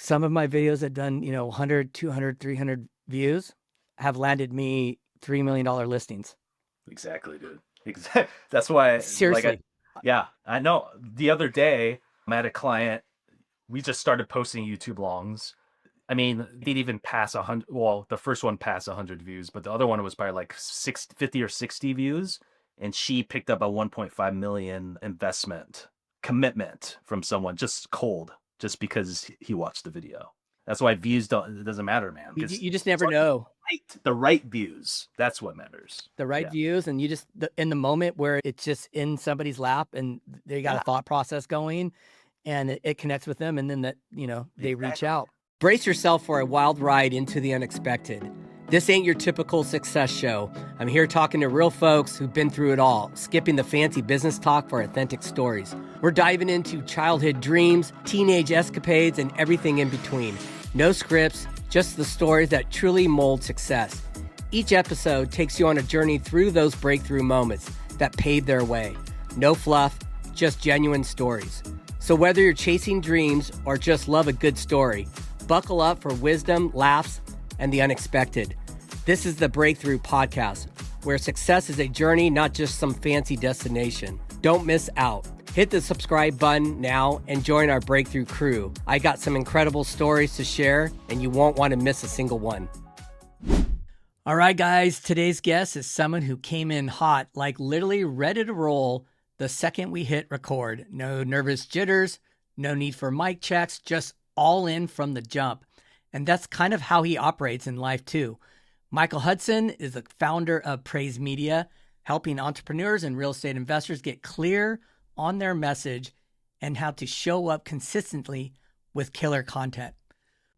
some of my videos that done, 100, 200, 300 views have landed me $3 million listings. Exactly, dude. That's why, Seriously. I know. The other day, I had a client. We just started posting YouTube longs. I mean, they'd even pass 100. Well, the first one passed 100 views, but the other one was probably like 50 or 60 views. And she picked up a 1.5 million investment commitment from someone just cold, just because he watched the video. That's why views it doesn't matter, man. Because You just never know. the right views. That's what matters. The right Yeah. views, and you just in the moment where it's just in somebody's lap and they got a thought process going and it connects with them, and then they reach out. Brace yourself for a wild ride into the unexpected. This ain't your typical success show. I'm here talking to real folks who've been through it all, skipping the fancy business talk for authentic stories. We're diving into childhood dreams, teenage escapades, and everything in between. No scripts, just the stories that truly mold success. Each episode takes you on a journey through those breakthrough moments that paved their way. No fluff, just genuine stories. So whether you're chasing dreams or just love a good story, buckle up for wisdom, laughs, and the unexpected. This is the Breakthrough Podcast, where success is a journey, not just some fancy destination. Don't miss out. Hit the subscribe button now and join our Breakthrough crew. I got some incredible stories to share, and you won't want to miss a single one. All right, guys, today's guest is someone who came in hot, like literally ready to roll the second we hit record. No nervous jitters, no need for mic checks, just all in from the jump. And that's kind of how he operates in life too. Michael Hudson is the founder of Praise Media, helping entrepreneurs and real estate investors get clear on their message and how to show up consistently with killer content.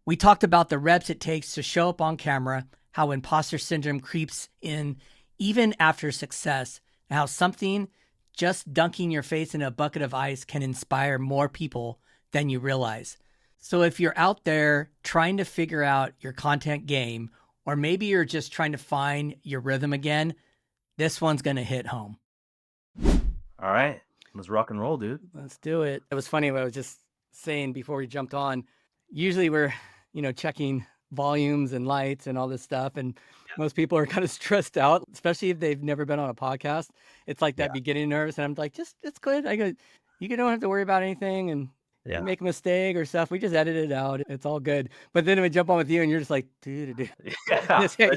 We talked about the reps it takes to show up on camera, how imposter syndrome creeps in even after success, and how something just dunking your face in a bucket of ice can inspire more people than you realize. So if you're out there trying to figure out your content game, or maybe you're just trying to find your rhythm again, this one's going to hit home. All right. Let's rock and roll, dude. Let's do it. It was funny what I was just saying before we jumped on. Usually we're, checking volumes and lights and all this stuff. And most people are kind of stressed out, especially if they've never been on a podcast. It's like that beginning nervous. And I'm like, it's good. You don't have to worry about anything. And you make a mistake or stuff, we just edit it out. It's all good. But then we jump on with you and you're just like, dude. Yeah. Hey,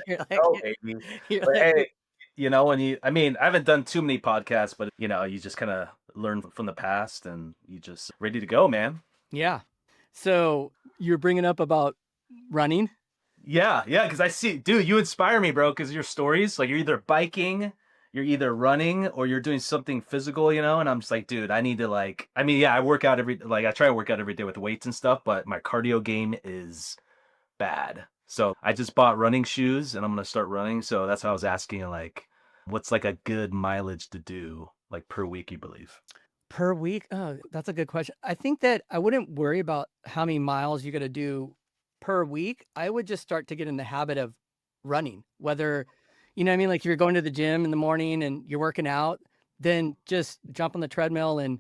I haven't done too many podcasts, but you just kind of learn from the past and you just ready to go, man. Yeah. So you're bringing up about running. Yeah. Because I see, dude, you inspire me, bro. Because your stories, like you're either biking, you're either running, or you're doing something physical, and I'm just like, dude, I need to I work out I try to work out every day with weights and stuff, but my cardio game is bad. So I just bought running shoes and I'm going to start running. So that's why I was asking, what's like a good mileage to do, like per week, you believe? Per week? Oh, that's a good question. I think that I wouldn't worry about how many miles you're going to do per week. I would just start to get in the habit of running, whether, like if you're going to the gym in the morning and you're working out, then just jump on the treadmill and,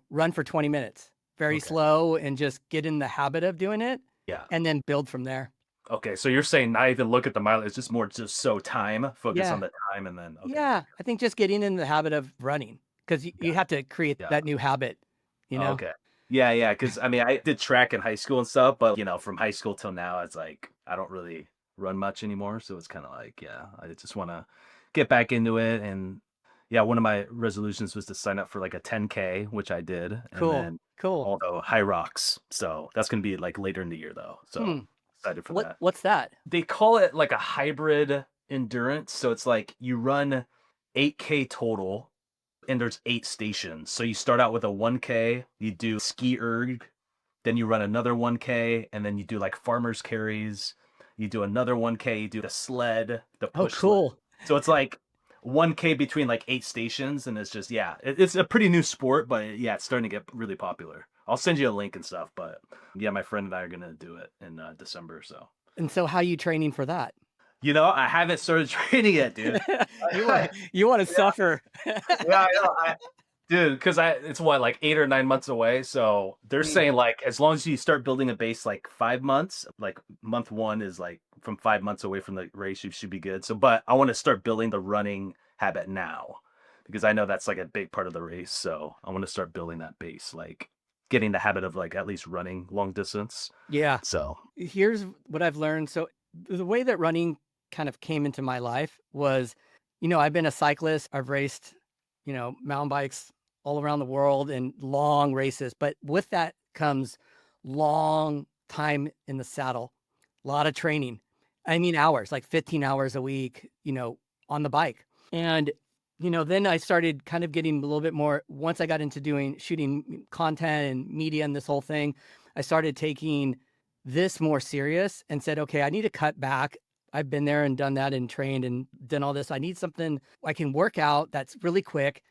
run for 20 minutes, very slow, and just get in the habit of doing it. Yeah. And then build from there. Okay. So you're saying not even look at the mileage, it's just more focus on the time and then. Okay. Yeah. I think just getting in the habit of running, because you have to create that new habit, Okay. Yeah. Because I did track in high school and stuff, but from high school till now, it's like I don't really run much anymore. So it's kind of like, I just want to get back into it. And one of my resolutions was to sign up for like a 10K, which I did. Cool. And then although high rocks. So that's going to be like later in the year though. So excited for that. What's that? They call it like a hybrid endurance. So it's like you run 8K total and there's 8 stations. So you start out with a 1K, you do ski erg, then you run another 1K, and then you do like farmer's carries. You do another 1K, you do the sled, the push cool. sled. So it's like 1K between like 8 stations, and it's just, it's a pretty new sport, but it's starting to get really popular. I'll send you a link and stuff, but my friend and I are going to do it in December. So. And so how are you training for that? I haven't started training yet, dude. You want to suffer. I know. dude, because it's what, like 8 or 9 months away. So they're Mm. saying like as long as you start building a base like 5 months, like month one is like from 5 months away from the race, you should be good. So, but I want to start building the running habit now because I know that's like a big part of the race. So I want to start building that base, like getting the habit of like at least running long distance. Yeah. So Here's what I've learned. So the way that running kind of came into my life was, I've been a cyclist. I've raced, mountain bikes all around the world in long races. But with that comes long time in the saddle, a lot of training. I mean, hours, like 15 hours a week, on the bike. And, then I started kind of getting a little bit more, once I got into shooting content and media and this whole thing, I started taking this more serious and said, okay, I need to cut back. I've been there and done that and trained and done all this. I need something I can work out that's really quick,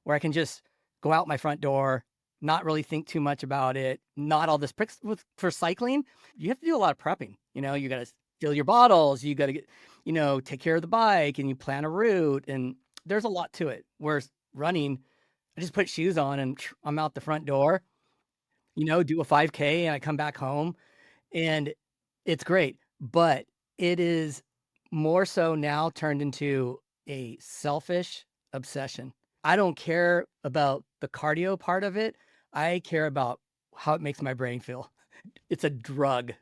where I can just go out my front door, not really think too much about it, not all this pricks for cycling. You have to do a lot of prepping. You got to fill your bottles, you got to get, take care of the bike, and you plan a route. And there's a lot to it. Whereas running, I just put shoes on and I'm out the front door, do a 5K and I come back home, and it's great. But it is more so now turned into a selfish obsession. I don't care about the cardio part of it. I care about how it makes my brain feel. It's a drug.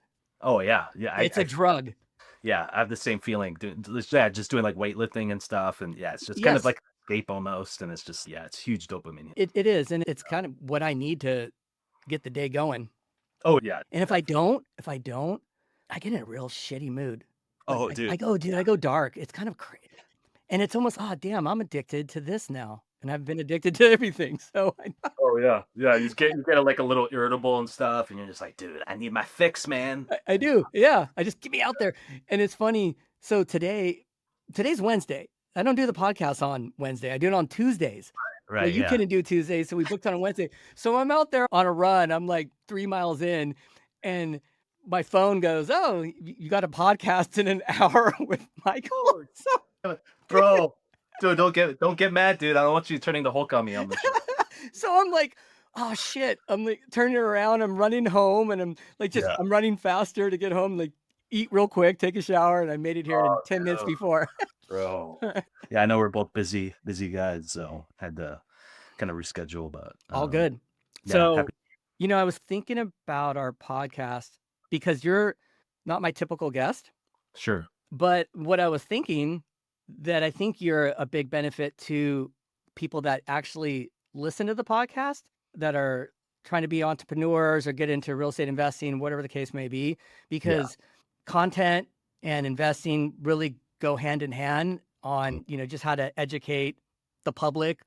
oh yeah, yeah, It's a drug. yeah, I have the same feeling. Yeah, just doing like weightlifting and stuff, and yeah, it's just kind of Yes, like escape almost, and it's just yeah, it's huge dopamine. it is. And it's kind of what I need to get the day going. Oh yeah, And if I don't, I get in a real shitty mood. Like oh dude, I go dark. It's kind of crazy. And it's almost, oh damn, I'm addicted to this now. And I've been addicted to everything. So oh yeah, yeah, you get like a little irritable and stuff, and you're just like, dude, I need my fix, man. I do. Yeah. I just get me out there. And it's funny. So today's Wednesday. I don't do the podcast on Wednesday. I do it on Tuesdays. Well, Right, you yeah. couldn't do Tuesday, so we booked on a Wednesday. So I'm out there on a run. I'm like 3 miles in, and my phone goes, "Oh, you got a podcast in an hour with Michael." Oh, bro, dude, don't get mad, dude. I don't want you turning the Hulk on me on the show. So I'm like, "Oh shit!" I'm like turning around. I'm running home, and I'm like, Yeah. I'm running faster to get home. Like, eat real quick, take a shower, and I made it here in Oh, 10 minutes dude, before. bro. Yeah, I know we're both busy guys, so had to kind of reschedule, but All good. yeah, So, happy. I was thinking about our podcast because you're not my typical guest. Sure. But what I was thinking, that I think you're a big benefit to people that actually listen to the podcast, that are trying to be entrepreneurs or get into real estate investing, whatever the case may be, Yeah. because content and investing really go hand in hand Mm, on, just how to educate the public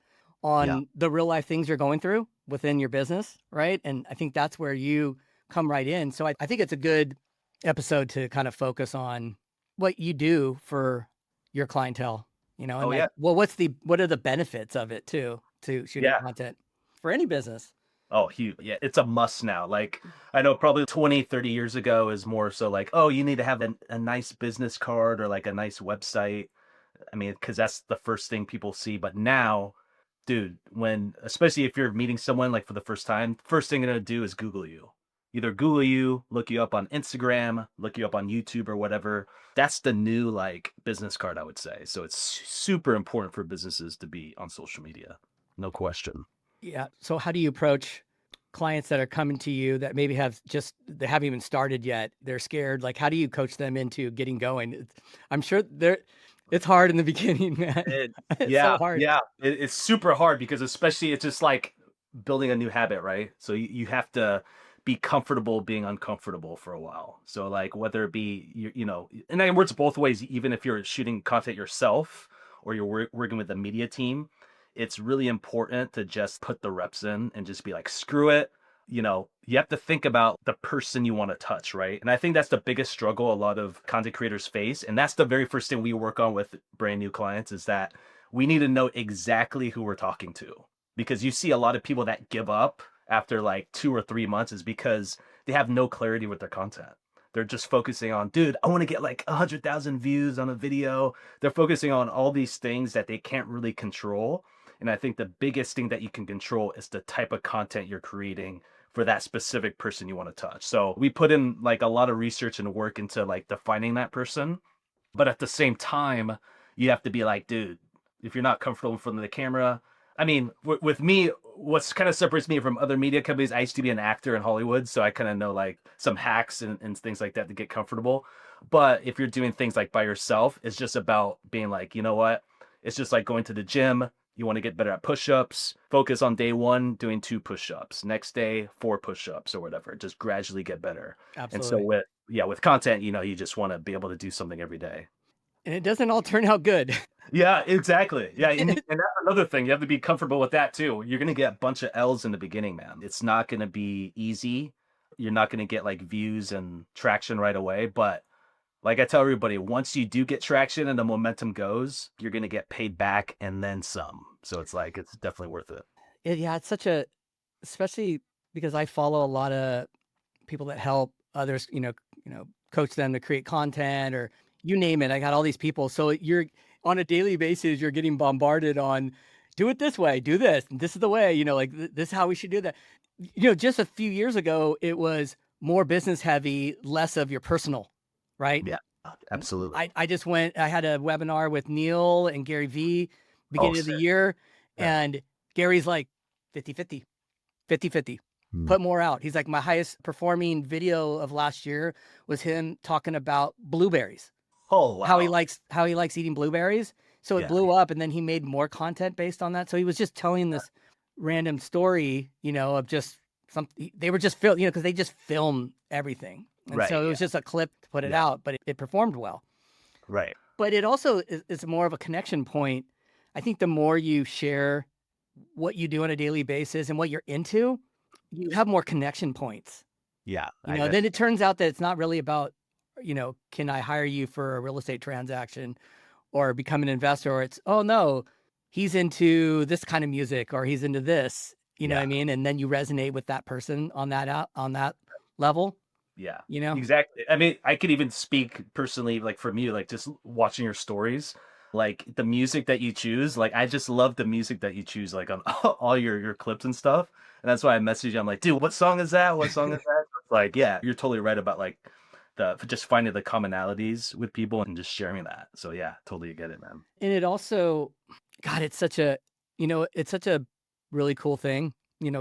yeah. on the real life things you're going through within your business, right? And I think that's where you come right in. So I think it's a good episode to kind of focus on what you do for your clientele, and Oh like, yeah. well, what are the benefits of it too, to shooting Yeah. content for any business? Oh, huge. Yeah, it's a must now. Like, I know probably 20, 30 years ago is more so like, oh, you need to have a nice business card or like a nice website. I mean, because that's the first thing people see. But now, dude, especially if you're meeting someone like for the first time, first thing they're gonna do is Google you. Either Google you, look you up on Instagram, look you up on YouTube or whatever. That's the new like business card, I would say. So it's super important for businesses to be on social media. No question. Yeah. So how do you approach clients that are coming to you that maybe they haven't even started yet? They're scared. Like, how do you coach them into getting going? I'm sure it's hard in the beginning, man. It, It's so yeah, hard. yeah. It's super hard because especially it's just like building a new habit, right? So you have to be comfortable being uncomfortable for a while. So like whether it be and it works both ways. Even if you're shooting content yourself or you're working with a media team, it's really important to just put the reps in and just be like, screw it. You have to think about the person you want to touch, right? And I think that's the biggest struggle a lot of content creators face. And that's the very first thing we work on with brand new clients is that we need to know exactly who we're talking to. Because you see a lot of people that give up after like 2 or 3 months is because they have no clarity with their content. They're just focusing on, dude, I want to get like 100,000 views on a video. They're focusing on all these things that they can't really control. And I think the biggest thing that you can control is the type of content you're creating for that specific person you want to touch. So we put in like a lot of research and work into like defining that person. But at the same time, you have to be like, dude, if you're not comfortable in front of the camera, I mean, with me, what's kind of separates me from other media companies, I used to be an actor in Hollywood, so I kind of know like some hacks and things like that to get comfortable. But if you're doing things like by yourself, it's just about being like, you know what? It's just like going to the gym. You want to get better at push-ups. Focus on day one, doing 2 push-ups. Next day, 4 push-ups or whatever. Just gradually get better. And so Absolutely. with content, you just want to be able to do something every day. And it doesn't all turn out good. Yeah, exactly. Yeah, and that's another thing. You have to be comfortable with that too. You're gonna get a bunch of L's in the beginning, man. It's not gonna be easy. You're not gonna get like views and traction right away. But like I tell everybody, once you do get traction and the momentum goes, you're gonna get paid back and then some. So it's like it's definitely worth it. Yeah, it's such a, especially because I follow a lot of people that help others, coach them to create content or you name it. I got all these people. So you're on a daily basis, you're getting bombarded on do it this way, do this. And this is the way, like this is how we should do that. Just a few years ago, it was more business heavy, less of your personal, right? Yeah, absolutely. I had a webinar with Neil and Gary V Oh, beginning of the sick. year. Yeah. And Gary's like 50-50, 50-50. Mm. Put more out. He's like, my highest performing video of last year was him talking about blueberries, Oh, wow. how he likes eating blueberries. So it Yeah. blew up, and then he made more content based on that. So he was just telling this random story, of just something they were just because they just film everything. And Right. so it was Yeah. just a clip to put it Yeah. out, but it performed well. Right. But it also is more of a connection point. I think the more you share what you do on a daily basis and what you're into, you have more connection points. Yeah. Then it turns out that it's not really about, can I hire you for a real estate transaction or become an investor? Or it's, oh no, he's into this kind of music or he's into this, you know what Yeah. I mean? And then you resonate with that person on that level, Yeah, you know? exactly. I mean, I could even speak personally, like from you, like just watching your stories, like the music that you choose. Like I just love the music that you choose, like on all your clips and stuff. And that's why I message you. I'm like, dude, what song is that? What song is that? It's like, yeah, you're totally right about like the just finding the commonalities with people and just sharing that. So yeah, totally get it, man. And it also, God, it's such a really cool thing,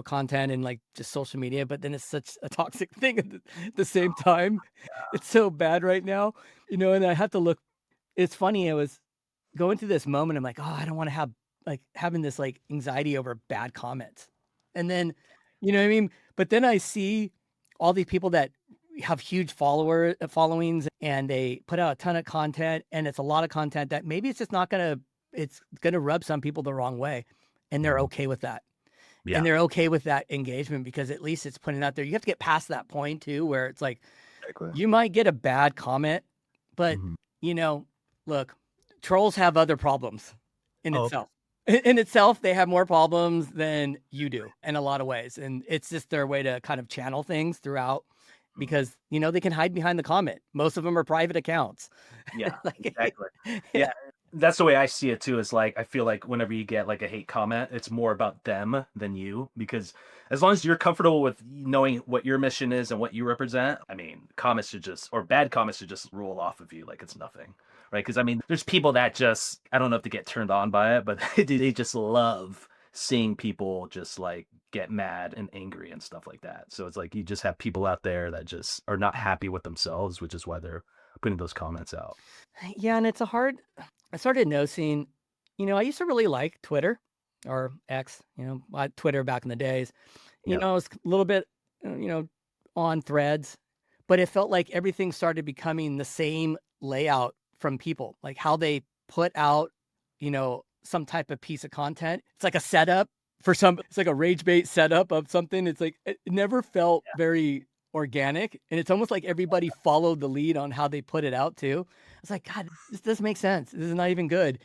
content and like just social media, but then it's such a toxic thing at the same time. It's so bad right now, and I have to look. It's funny. I was going through this moment. I'm like, oh, I don't want to have like having this like anxiety over bad comments. And then, you know what I mean? But then I see all these people that have huge followings and they put out a ton of content and it's a lot of content that maybe it's gonna rub some people the wrong way. And they're Mhm. okay with that. And Yeah. they're okay with that engagement because at least it's putting out there. You have to get past that point too, where it's like Exactly. you might get a bad comment, but Mhm. you know, look, trolls have other problems in Oh, itself. In itself, they have more problems than you do in a lot of ways. And it's just their way to kind of channel things throughout because, they can hide behind the comment. Most of them are private accounts. yeah, Like, exactly. Yeah, that's the way I see it too. Is like I feel like whenever you get like a hate comment, it's more about them than you because as long as you're comfortable with knowing what your mission is and what you represent, I mean, comments should just or bad comments should just roll off of you like it's nothing, right? Because I mean, there's people that just I don't know if they get turned on by it, but they just love seeing people just like get mad and angry and stuff like that. So it's like you just have people out there that just are not happy with themselves, which is why they're putting those comments out. yeah, and I started noticing, I used to really like Twitter or X, Twitter back in the days. Yeah. I was a little bit, on threads, but it felt like everything started becoming the same layout from people, like how they put out, some type of piece of content. It's like a setup it's like a rage bait setup of something. It's like, it never felt very organic. And it's almost like everybody followed the lead on how they put it out too. I was like, God, this doesn't make sense. This is not even good.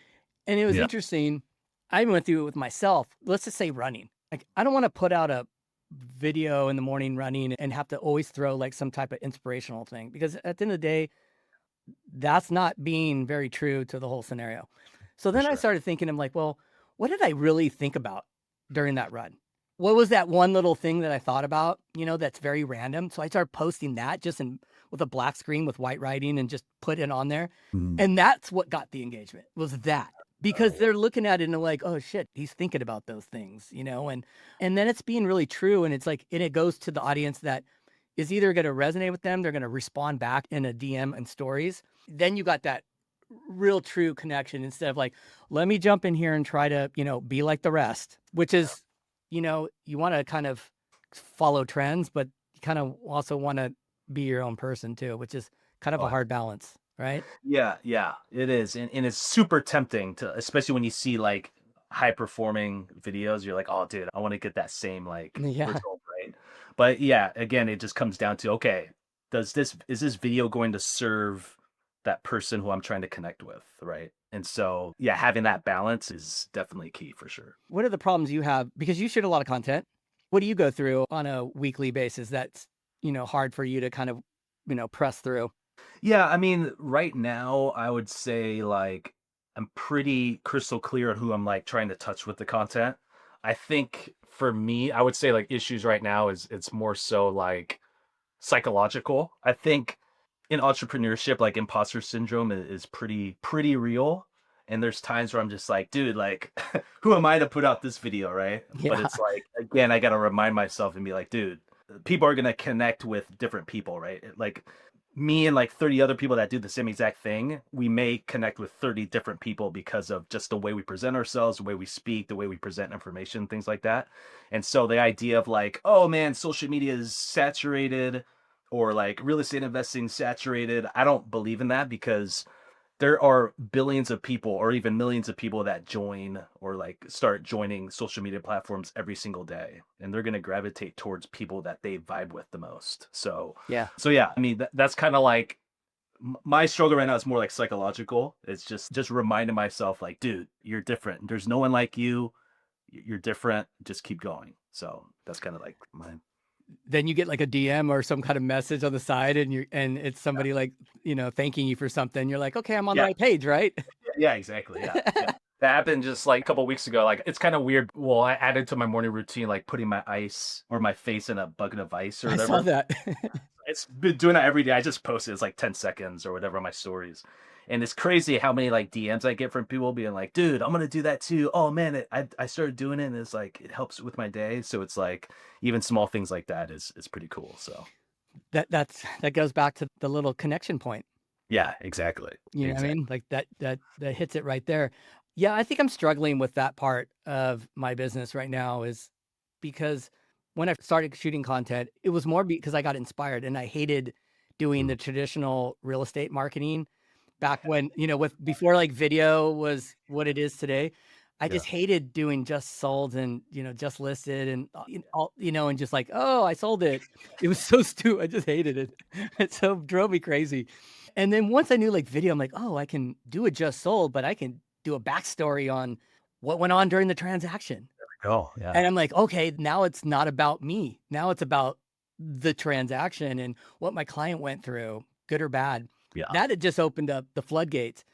And it was Yeah. interesting. I even went through it with myself. Let's just say running. Like, I don't want to put out a video in the morning running and have to always throw like some type of inspirational thing because at the end of the day, that's not being very true to the whole scenario. So For then I sure. started thinking, I'm like, well, what did I really think about during that run? What was that one little thing that I thought about, that's very random? So I started posting that just with a black screen with white writing and just put it on there. Mhm. And that's what got the engagement was that because Oh, they're looking at it and they're like, oh shit, he's thinking about those things, and then it's being really true. And it's like, and it goes to the audience that is either going to resonate with them, they're going to respond back in a DM and stories. Then you got that real true connection instead of like, let me jump in here and try to, be like the rest, which is, you want to kind of follow trends, but you kind of also want to be your own person too, which is kind of a oh, hard balance, right? yeah, it is. And it's super tempting to, especially when you see like high performing videos, you're like, oh, dude, I want to get that same like Yeah. result, right? But yeah, again, it just comes down to, okay, is this video going to serve that person who I'm trying to connect with, right? And so, yeah, having that balance is definitely key for sure. What are the problems you have? Because you shoot a lot of content. What do you go through on a weekly basis that's, hard for you to kind of, press through? Yeah, I mean, right now, I would say like I'm pretty crystal clear on who I'm like trying to touch with the content. I think for me, I would say like issues right now is it's more so like psychological. I think in entrepreneurship, like imposter syndrome is pretty real. And there's times where I'm just like, dude, like, who am I to put out this video, right? But Yeah. it's like, again, I gotta remind myself and be like, dude, people are gonna connect with different people, right? Like me and like 30 other people that do the same exact thing, we may connect with 30 different people because of just the way we present ourselves, the way we speak, the way we present information, things like that. And so the idea of like, oh man, social media is saturated or like real estate investing saturated, I don't believe in that because there are billions of people or even millions of people that join or like start joining social media platforms every single day, and they're going to gravitate towards people that they vibe with the most. So Yeah. yeah, I mean that's kind of like my struggle right now is more like psychological. It's just reminding myself like, dude, you're different, there's no one like you, you're different, just keep going. So that's kind of like my Then you get like a DM or some kind of message on the side and it's somebody like, thanking you for something. You're like, okay, I'm on the yeah. right page, right? Yeah, exactly. Yeah. That happened just like a couple weeks ago. Like it's kind of weird. Well, I added to my morning routine, like putting my ice or my face in a bucket of ice or I saw whatever. that. It's been doing that every day. I just posted it's like 10 seconds or whatever on my stories. And it's crazy how many like DMs I get from people being like, dude, I'm gonna do that too. Oh man, I started doing it and it's like it helps with my day. So it's like even small things like that is pretty cool. So That goes back to the little connection point. yeah, exactly. You know what I Exactly. mean? Like that hits it right there. Yeah, I think I'm struggling with that part of my business right now is because when I started shooting content, it was more because I got inspired and I hated doing Mm, the traditional real estate marketing back when, with before like video was what it is today. I yeah. just hated doing just sold and, just listed and and just like, oh, I sold it. It was so stupid. I just hated it. It so drove me crazy. And then once I knew like video, I'm like, oh, I can do it just sold, but I can do a backstory on what went on during the transaction. Oh, yeah. And I'm like, okay, now it's not about me. Now it's about the transaction and what my client went through, good or bad. Yeah. That had just opened up the floodgates.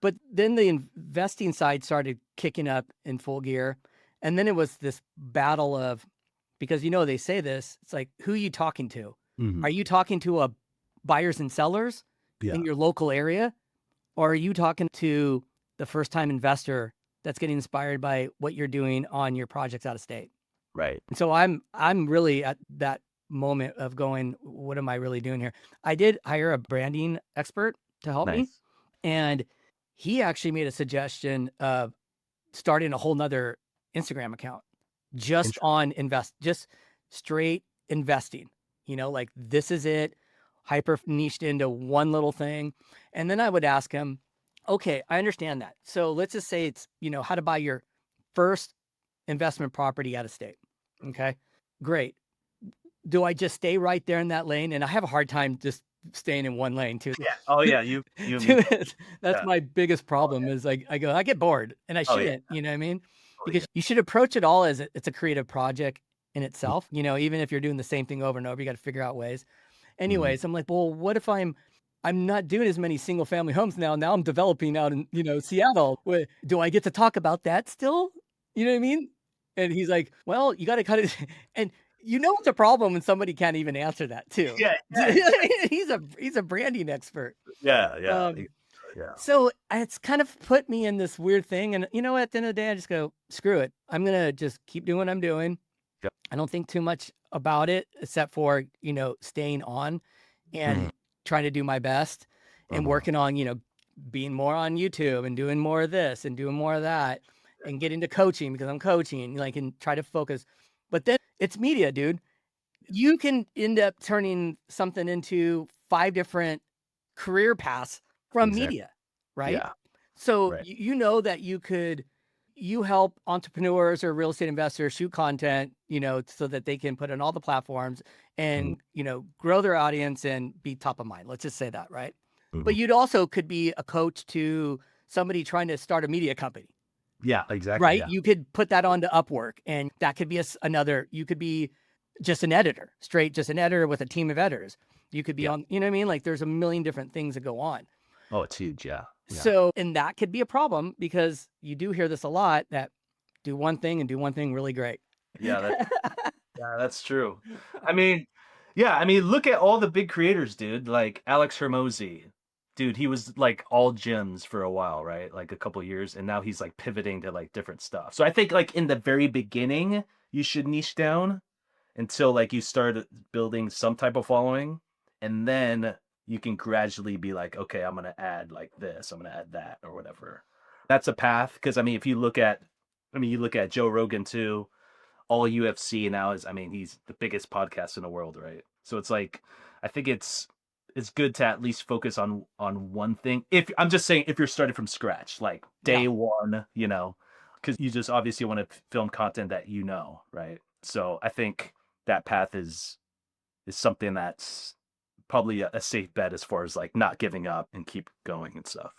But then the investing side started kicking up in full gear. And then it was this battle of, because they say this, it's like, who are you talking to? Mhm. Are you talking to a buyers and sellers Yeah. in your local area? Or are you talking to the first time investor that's getting inspired by what you're doing on your projects out of state? Right. And so I'm really at that moment of going, what am I really doing here? I did hire a branding expert to help me, Nice. and he actually made a suggestion of starting a whole nother Instagram account just Interesting. on just straight investing. Like this is it, hyper niched into one little thing. And then I would ask him, okay, I understand that. So let's just say it's, how to buy your first investment property out of state. Okay, great. Do I just stay right there in that lane? And I have a hard time just staying in one lane too. Yeah. Oh, yeah, you and me both. That's Yeah. my biggest Oh, problem yeah. is like, I get bored and I Oh, yeah. shouldn't, you know what I mean? Oh, Because yeah. you should approach it all as it's a creative project in Mm, itself. Even if you're doing the same thing over and over, you got to figure out ways. mhm. Anyways, I'm like, well, what if I'm not doing as many single family homes now. Now I'm developing out in, Seattle. Do I get to talk about that still? You know what I mean? And he's like, "Well, you gotta cut it." And you know it's a problem when somebody can't even answer that too. Yeah, yeah, exactly. He's a branding expert. Yeah, yeah, Um, yeah. so it's kind of put me in this weird thing, and, you know, at the end of the day, I just go, "Screw it. I'm gonna just keep doing what I'm doing." Yep. I don't think too much about it except for, you know, staying on Mhm, and trying to do my best and mhm, working on, you know, being more on YouTube and doing more of this and doing more of that and get into coaching because I'm coaching, like, and try to focus. But then it's media, dude. You can end up turning something into 5 different career paths from exactly. media, right? Yeah, So right. you know that you help entrepreneurs or real estate investors shoot content, you know, so that they can put on all the platforms Mhm, and, you know, grow their audience and be top of mind. Let's just say that, right? mhm. But you'd also could be a coach to somebody trying to start a media company, Yeah, exactly, right? yeah. You could put that onto Upwork, and that could be another. You could be just an editor, straight, just an editor with a team of editors. You could be Yeah. on, you know what I mean? Like there's a million different things that go on. Oh, it's huge, yeah, yeah. So, and that could be a problem because you do hear this a lot that do one thing and do one thing really great. Yeah, yeah, that's true. I mean, yeah, I mean, look at all the big creators, dude. Like Alex Hermosi, dude. He was like all gyms for a while, right? Like a couple years, and now he's like pivoting to like different stuff. So I think like in the very beginning, you should niche down until like you start building some type of following, and then you can gradually be like, okay, I'm gonna add like this, I'm gonna add that, or whatever. That's a path. Because I mean, if you look at, I mean, you look at Joe Rogan too, all UFC now is, I mean, he's the biggest podcast in the world, right? So it's like, I think it's good to at least focus on one thing. If I'm just saying, if you're starting from scratch, like Yeah. day one, you know, because you just obviously want to film content that you know, right? So I think that path is something that's probably a safe bet as far as like not giving up and keep going and stuff.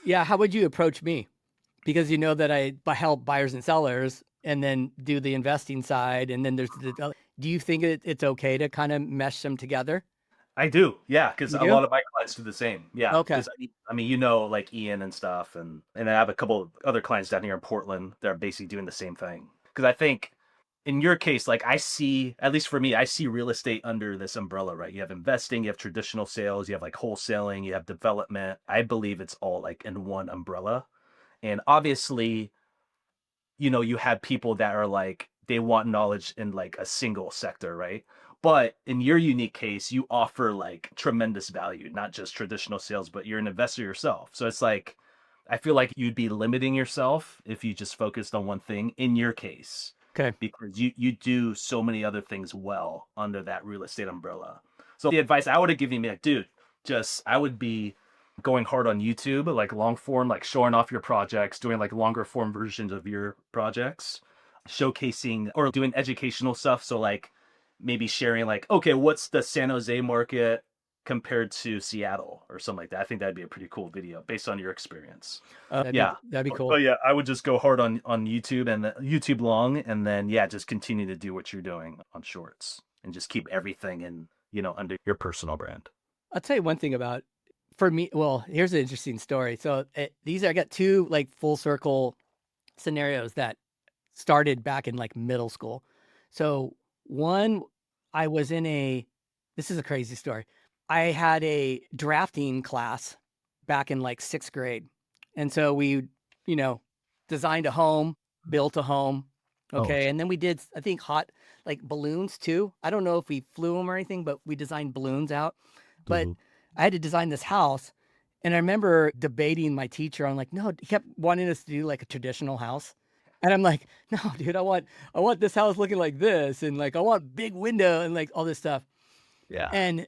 Yeah. How would you approach me? Because you know that help buyers and sellers and then do the investing side. And then do you think it's okay to kind of mesh them together? I do, yeah, because You a do? lot of my clients do the same, yeah. Okay. Because I mean, you know, like Ian and stuff, and I have a couple of other clients down here in Portland that are basically doing the same thing. Because I think in your case, like I see, at least for me, I see real estate under this umbrella, right? You have investing, you have traditional sales, you have like wholesaling, you have development. I believe it's all like in one umbrella. And obviously, you know, you have people that are like they want knowledge in like a single sector, right? But in your unique case, you offer like tremendous value, not just traditional sales, but you're an investor yourself. So it's like I feel like you'd be limiting yourself if you just focused on one thing in your case, Okay. because you do so many other things well under that real estate umbrella. So the advice I would have given me, like, dude, just I would be going hard on YouTube, like long form, like showing off your projects, doing like longer form versions of your projects, showcasing or doing educational stuff. So like maybe sharing like, okay, what's the San Jose market compared to Seattle or something like that. I think that'd be a pretty cool video based on your experience. Yeah. That'd be But cool. yeah, I would just go hard on YouTube and YouTube long, and then yeah, just continue to do what you're doing on shorts and just keep everything in, you know, under your personal brand. I'll tell you one thing about for me. Well, here's an interesting story. So I got two like full circle scenarios that started back in like middle school. So one, I was in this is a crazy story. I had a drafting class back in like sixth grade. And so we, you know, designed a home, built a home. Oh, Okay. And then we did, I think, like balloons too. I don't know if we flew them or anything, but we designed balloons out. But mm-hmm. I had to design this house. And I remember debating my teacher on like, no, he kept wanting us to do like a traditional house. And I'm like, no, dude, I want this house looking like this. And like, I want big window and like all this stuff. Yeah. And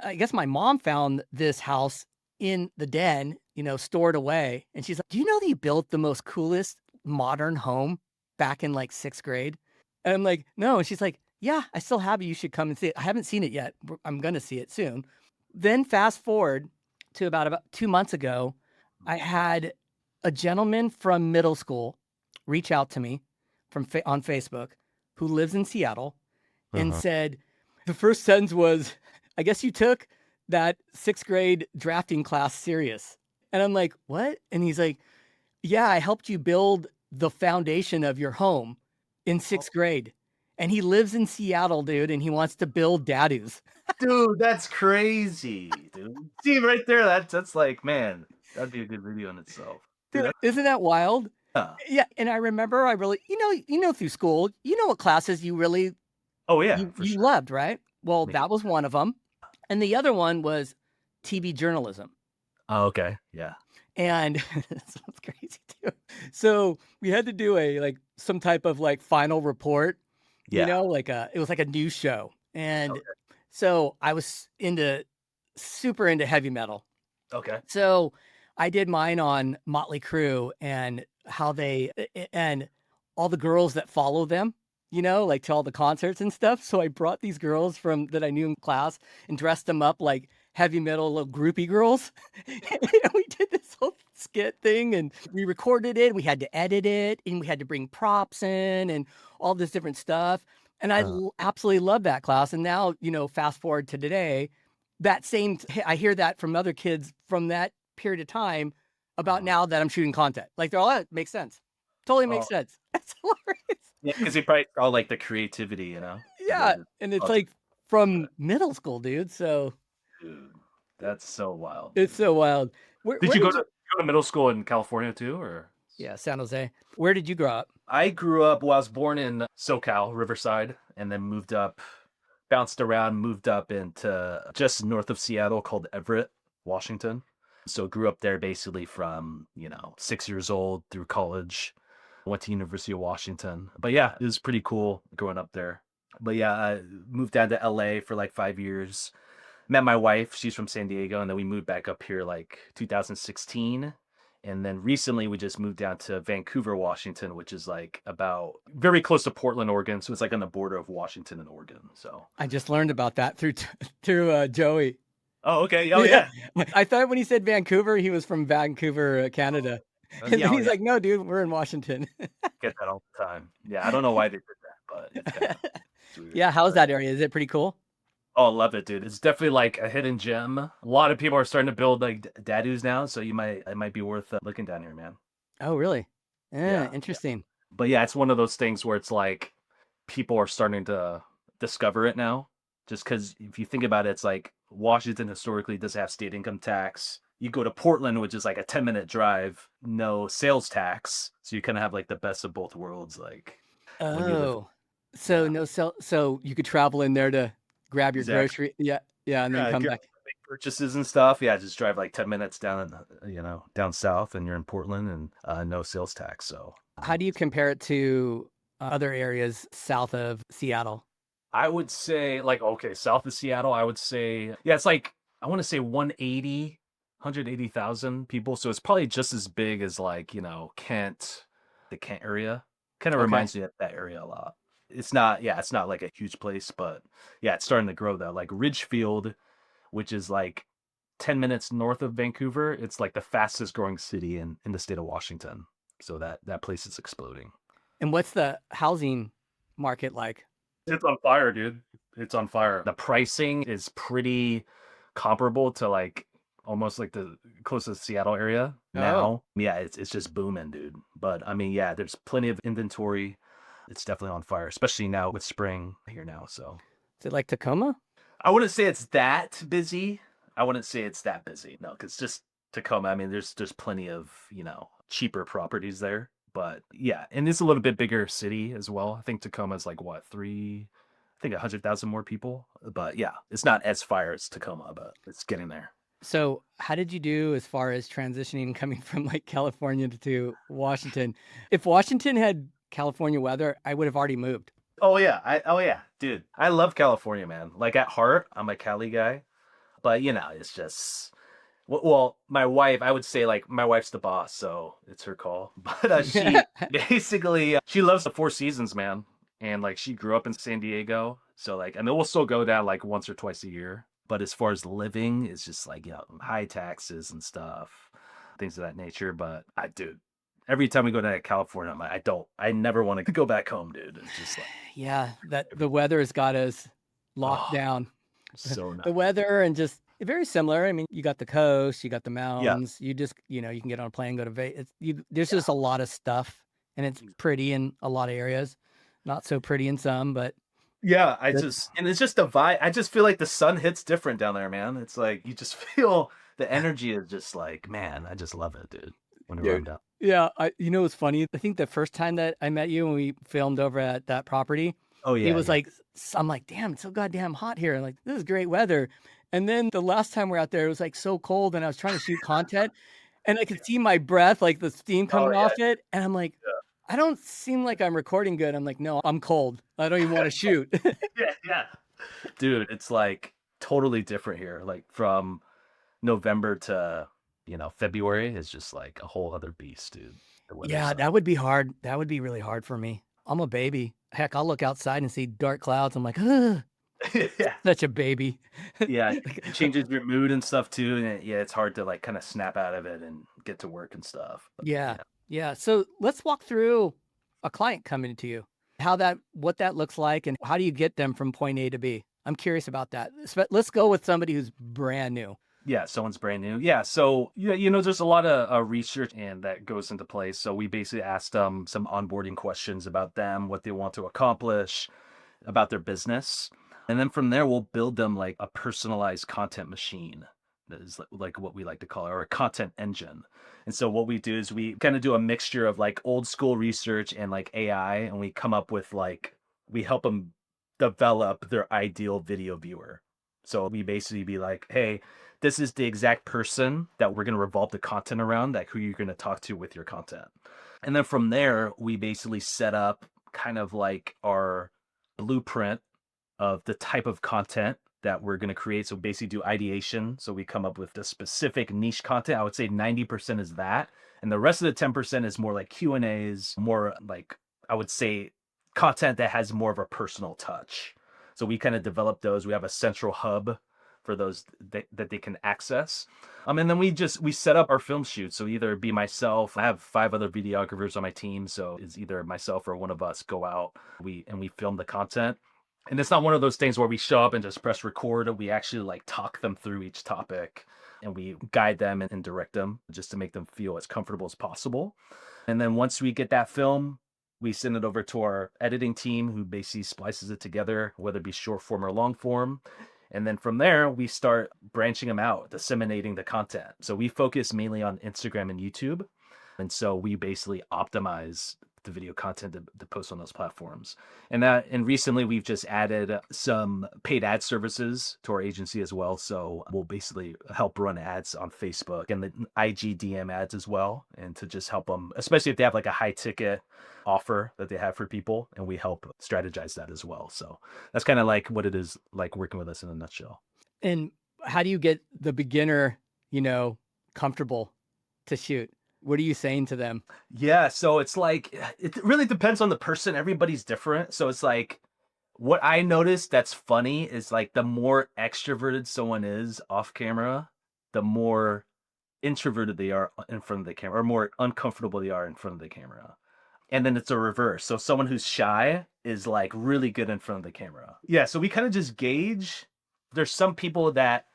I guess my mom found this house in the den, you know, stored away. And she's like, do you know that you built the most coolest modern home back in like sixth grade? And I'm like, no. And she's like, yeah, I still have it. You should come and see it. I haven't seen it yet. I'm going to see it soon. Then fast forward to about 2 months ago, I had a gentleman from middle school reach out to me on Facebook who lives in Seattle and Uh-huh. said, the first sentence was, I guess you took that sixth grade drafting class serious. And I'm like, what? And he's like, yeah, I helped you build the foundation of your home in 6th grade. And he lives in Seattle, dude, and he wants to build dadus. Dude, that's crazy, dude. See right there, that's like, man, that'd be a good video in itself. Dude, Dude, isn't that wild? yeah. Yeah, and I remember I really, through school, what classes you really Oh yeah, you for you sure. loved, right? Well, Me. that was one of them, and the other one was TV journalism. Oh, okay. Yeah. And that sounds crazy too. So we had to do some type of final report, Yeah. it was like a news show. And Okay. so I was super into heavy metal. Okay. So I did mine on Motley Crue and how and all the girls that follow them, to all the concerts and stuff. So I brought these girls that I knew in class and dressed them up like heavy metal little groupie girls. And we did this whole skit thing and we recorded it. We had to edit it and we had to bring props in and all this different stuff. And I absolutely love that class. And now, fast forward to today, I hear that from other kids from that period of time about now that I'm shooting content. Like they're all, "Oh, it makes sense. Totally makes sense." That's hilarious. Yeah, because they probably all like the creativity, you know? Yeah. And it's like from middle school, dude. So Dude, that's so wild, it's dude. so wild. Where Did you did go to middle school in California too, or? Yeah, San Jose. Where did you grow up? I grew up, well, I was born in SoCal, Riverside, and then moved up, bounced around, moved up into just north of Seattle called Everett, Washington. So grew up there basically from, 6 years old through college. Went to University of Washington. But yeah, it was pretty cool growing up there. But yeah, I moved down to LA for like 5 years. Met my wife, she's from San Diego, and then we moved back up here like 2016. And then recently we just moved down to Vancouver, Washington, which is like about very close to Portland, Oregon. So it's like on the border of Washington and Oregon. So I just learned about that through Joey. oh, okay. Oh yeah. I thought when he said Vancouver, he was from Vancouver, Canada. And Yeah, then oh, he's yeah. like, "No, dude, we're in Washington." Get that all the time. Yeah, I don't know why they did that, but it's kind of weird. Yeah, how's that area? Is it pretty cool? Oh, I love it, dude. It's definitely like a hidden gem. A lot of people are starting to build like dadus now, so it might be worth looking down here, man. Oh, really? Yeah. Interesting. But yeah, it's one of those things where it's like people are starting to discover it now. Just because if you think about it, it's like Washington historically does have state income tax. You go to Portland, which is like a 10-minute drive, no sales tax. So you kind of have like the best of both worlds. Like when you live, Oh, so yeah, so you could travel in there to grab your exactly. grocery. Yeah, yeah, and then Yeah, come get back. big purchases and stuff. Yeah, just drive like 10 minutes down, down south, and you're in Portland, and no sales tax. So How do you compare it to other areas south of Seattle? I would say like, okay, south of Seattle, I would say, yeah, it's like, I want to say 180,000 people. So it's probably just as big as like, Kent, the Kent area. Kind of Okay. reminds me of that area a lot. It's not like a huge place, but yeah, it's starting to grow though. Like Ridgefield, which is like 10 minutes north of Vancouver, it's like the fastest growing city in the state of Washington. So that place is exploding. And what's the housing market like? It's on fire, dude. It's on fire. The pricing is pretty comparable to like almost like the closest Seattle area Oh, now. Yeah, it's just booming, dude. But I mean, yeah, there's plenty of inventory. It's definitely on fire, especially now with spring here now. So is it like Tacoma? I wouldn't say it's that busy. I wouldn't say it's that busy. No, because just Tacoma, I mean, there's plenty of, cheaper properties there. But yeah, and it's a little bit bigger city as well. I think Tacoma is like what, I think 100,000 more people. But yeah, it's not as fire as Tacoma, but it's getting there. So, how did you do as far as transitioning coming from like California to Washington? If Washington had California weather, I would have already moved. Oh yeah, dude. I love California, man. Like at heart, I'm a Cali guy. But it's just well, my wife, I would say like my wife's the boss, so it's her call. But she basically she loves the Four Seasons, man. And like she grew up in San Diego, so like I mean we'll still go down like once or twice a year. But as far as living, it's just like high taxes and stuff, things of that nature. But dude, every time we go to California, I'm like, I never want to go back home, dude. It's just like Yeah, that the weather has got us locked oh, down. so nice. The weather and just very similar. I mean, you got the coast, you got the Yeah, mountains. You just, you can get on a plane, go to Vegas. There's yeah. just a lot of stuff and it's pretty in a lot of areas, not so pretty in some, but Yeah, that's and it's just a vibe. I just feel like the sun hits different down there, man. It's like you just feel the energy is just like, man, I just love it, dude. Whenever yeah. I'm down. Yeah, it's funny. I think the first time that I met you when we filmed over at that property, Oh it yeah, was yeah. like I'm like, "Damn, it's so goddamn hot here." Like, "This is great weather." And then the last time we are out there, it was like so cold and I was trying to shoot content and I could see my breath, like the steam Oh coming yeah, off it, and I'm like, "I don't seem like I'm recording good." I'm like, "No, I'm cold. I don't even want to shoot." yeah, yeah. Dude, it's like totally different here. Like from November to, February is just like a whole other beast, dude. The weather's Yeah, so that would be hard. That would be really hard for me. I'm a baby. Heck, I'll look outside and see dark clouds. I'm like, "Ugh, yeah. such a baby." Yeah, Like, it changes your mood and stuff too, and yeah, it's hard to like kind of snap out of it and get to work and stuff. But yeah. yeah. Yeah. So let's walk through a client coming to you, what that looks like, and how do you get them from point A to B? I'm curious about that. Let's go with somebody who's brand new. Yeah, someone's brand new. Yeah, so yeah, there's a lot of research and that goes into place. So we basically asked them some onboarding questions about them, what they want to accomplish, about their business, and then from there we'll build them like a personalized content machine. That is like what we like to call it, or a content engine. And so what we do is we kind of do a mixture of like old school research and like AI, and we come up with like we help them develop their ideal video viewer. So we basically be like, hey, this is the exact person that we're going to revolve the content around, that who you're going to talk to with your content. And then from there, we basically set up kind of like our blueprint of the type of content that we're going to create. So basically do ideation. So we come up with the specific niche content. I would say 90% is that. And the rest of the 10% is more like Q&As, more like, I would say, content that has more of a personal touch. So we kind of develop those. We have a central hub for those that they can access. And then we set up our film shoot. So either be myself, I have 5 other videographers on my team. So it's either myself or one of us go out, we film the content. And it's not one of those things where we show up and just press record. We actually like talk them through each topic and we guide them and direct them just to make them feel as comfortable as possible. And then once we get that film, we send it over to our editing team who basically splices it together, whether it be short form or long form. And then from there, we start branching them out, disseminating the content. So we focus mainly on Instagram and YouTube. And so we basically optimize the video content to post on those platforms. And recently we've just added some paid ad services to our agency as well. So we'll basically help run ads on Facebook and the IG DM ads as well. And to just help them, especially if they have like a high ticket offer that they have for people, and we help strategize that as well. So that's kind of like what it is like working with us in a nutshell. And how do you get the beginner, comfortable to shoot? What are you saying to them? Yeah, so it's like it really depends on the person. Everybody's different. So it's like what I noticed that's funny is like the more extroverted someone is off camera, the more introverted they are in front of the camera, or more uncomfortable they are in front of the camera. And then it's a reverse. So someone who's shy is like really good in front of the camera. Yeah, so we kind of just gauge. There's some people that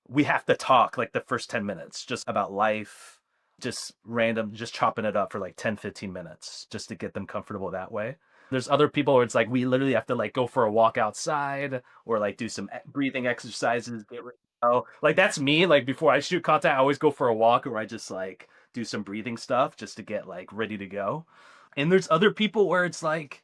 we have to talk like the first 10 minutes just about life, just random, just chopping it up for like 10, 15 minutes just to get them comfortable that way. There's other people where it's like we literally have to like go for a walk outside or like do some breathing exercises, get ready to go. Like that's me. Like before I shoot content, I always go for a walk or I just like do some breathing stuff just to get like ready to go. And there's other people where it's like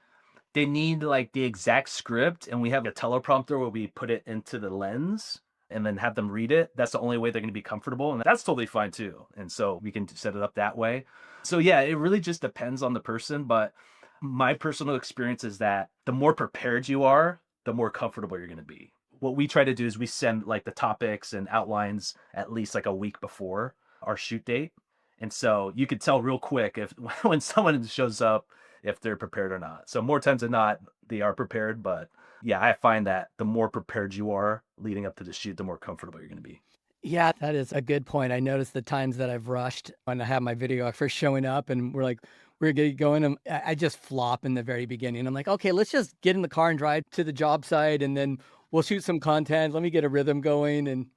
they need like the exact script and we have a teleprompter where we put it into the lens and then have them read it. That's the only way they're going to be comfortable, and that's totally fine too. And so we can set it up that way. So yeah, it really just depends on the person, but my personal experience is that the more prepared you are, the more comfortable you're going to be. What we try to do is we send like the topics and outlines at least like a week before our shoot date. And so you could tell real quick if when someone shows up if they're prepared or not. So more times than not, they are prepared, but yeah, I find that the more prepared you are leading up to the shoot, the more comfortable you're going to be. Yeah, that is a good point. I noticed the times that I've rushed when I have my videographer showing up and we're like, we're getting going. And I just flop in the very beginning. I'm like, okay, let's just get in the car and drive to the job site and then we'll shoot some content. Let me get a rhythm going. And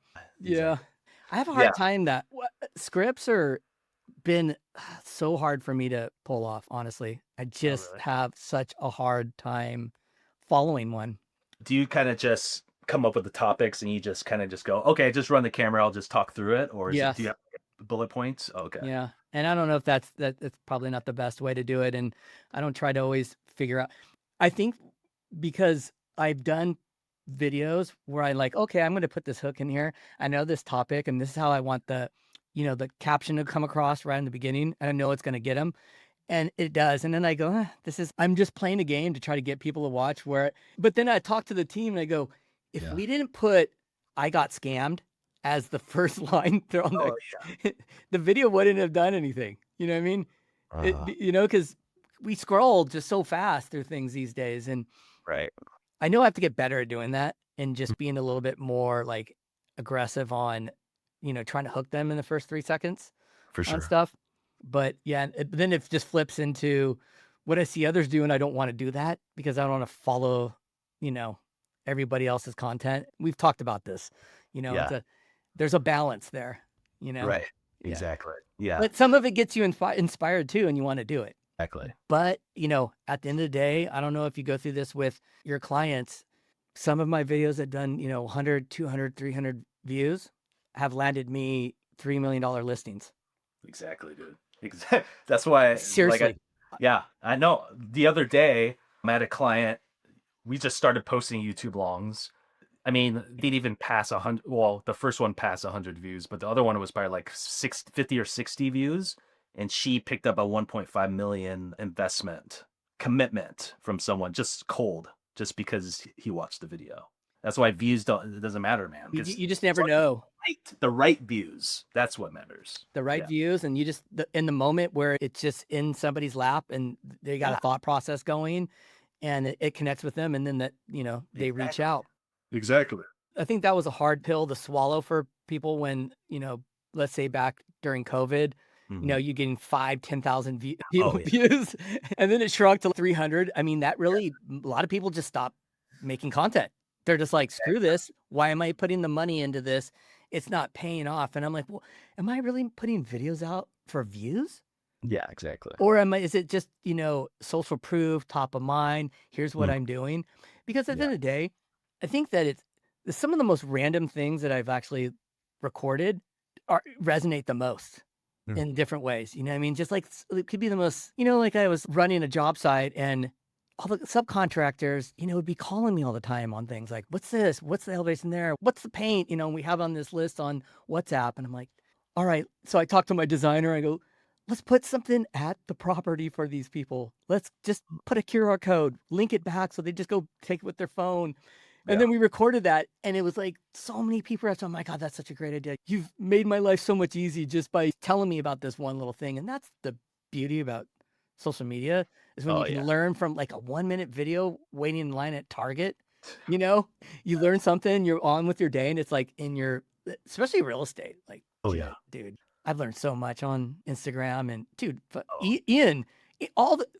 yeah, Exactly. I have a Yeah. hard time that scripts are been so hard for me to pull off, honestly. I Oh, just really? have such a hard time following one. Do you kind of just come up with the topics and you just kind of just go, okay, just run the camera, I'll just talk through it, or do you Yes. have bullet points? Okay. Yeah. And I don't know if that's probably not the best way to do it. And I don't try to always figure out. I think because I've done videos where I like, okay, I'm going to put this hook in here. I know this topic and this is how I want the caption to come across right in the beginning. And I know it's going to get them. And it does. And then I go, I'm just playing a game to try to get people to watch but then I talk to the team and I go, if we didn't put, I got scammed as the first line there on Oh, the video wouldn't have done anything. You know what I mean? Because we scroll just so fast through things these days. And Right. I know I have to get better at doing that and just being a little bit more like aggressive on, trying to hook them in the first 3 seconds For on sure. stuff. But yeah, then it just flips into what I see others do, and I don't want to do that because I don't want to follow, everybody else's content. We've talked about this, Yeah. there's a balance there, Right. Yeah. Exactly. Yeah. But some of it gets you inspired too, and you want to do it. Exactly. But, at the end of the day, I don't know if you go through this with your clients. Some of my videos have done, 100, 200, 300 views have landed me $3 million listings. exactly, dude. That's why, Seriously. yeah, I know. The other day, I had a client. We just started posting YouTube longs. I mean, they didn't even pass 100. Well, the first one passed 100 views, but the other one was probably like 50 or 60 views. And she picked up a 1.5 million investment commitment from someone just cold, just because he watched the video. That's why views it doesn't matter, man. You just never know. The right views. That's what matters. The right views, and you just in the moment where it's just in somebody's lap and they got a thought process going and it connects with them, and then they reach out. Exactly. I think that was a hard pill to swallow for people when, let's say back during COVID, you're getting 10,000 views, and then it shrunk to 300. I mean, that really, a lot of people just stopped making content. They're just like, screw this. Why am I putting the money into this? It's not paying off. And I'm like, well, am I really putting videos out for views? Yeah, exactly. Or is it just, social proof, top of mind? Here's what I'm doing. Because at the end of the day, I think that it's some of the most random things that I've actually recorded resonate the most in different ways. You know what I mean? Just like it could be the most, like I was running a job site and all the subcontractors, would be calling me all the time on things like, what's this? What's the elevation there? What's the paint? We have on this list on WhatsApp. And I'm like, all right. So I talked to my designer. I go, let's put something at the property for these people. Let's just put a QR code, link it back so they just go take it with their phone. And then we recorded that, and it was like so many people. I'm like, God, that's such a great idea. You've made my life so much easy just by telling me about this one little thing. And that's the beauty about social media is when you can learn from like a 1-minute video waiting in line at Target. You learn something, you're on with your day, and it's like especially real estate. Like, dude, I've learned so much on Instagram, and dude, Ian,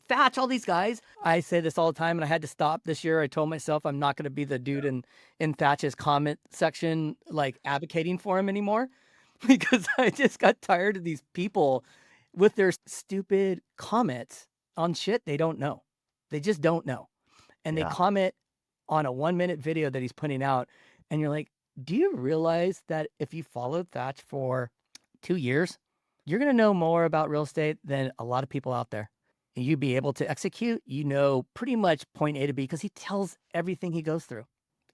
Thatch, all these guys. I say this all the time, and I had to stop this year. I told myself I'm not going to be the dude in Thatch's comment section, like advocating for him anymore, because I just got tired of these people with their stupid comments on shit they don't know. They just don't know. And they comment on a 1-minute video that he's putting out. And you're like, do you realize that if you followed Thatch for 2 years, you're going to know more about real estate than a lot of people out there? And you'd be able to execute, pretty much point A to B, because he tells everything he goes through.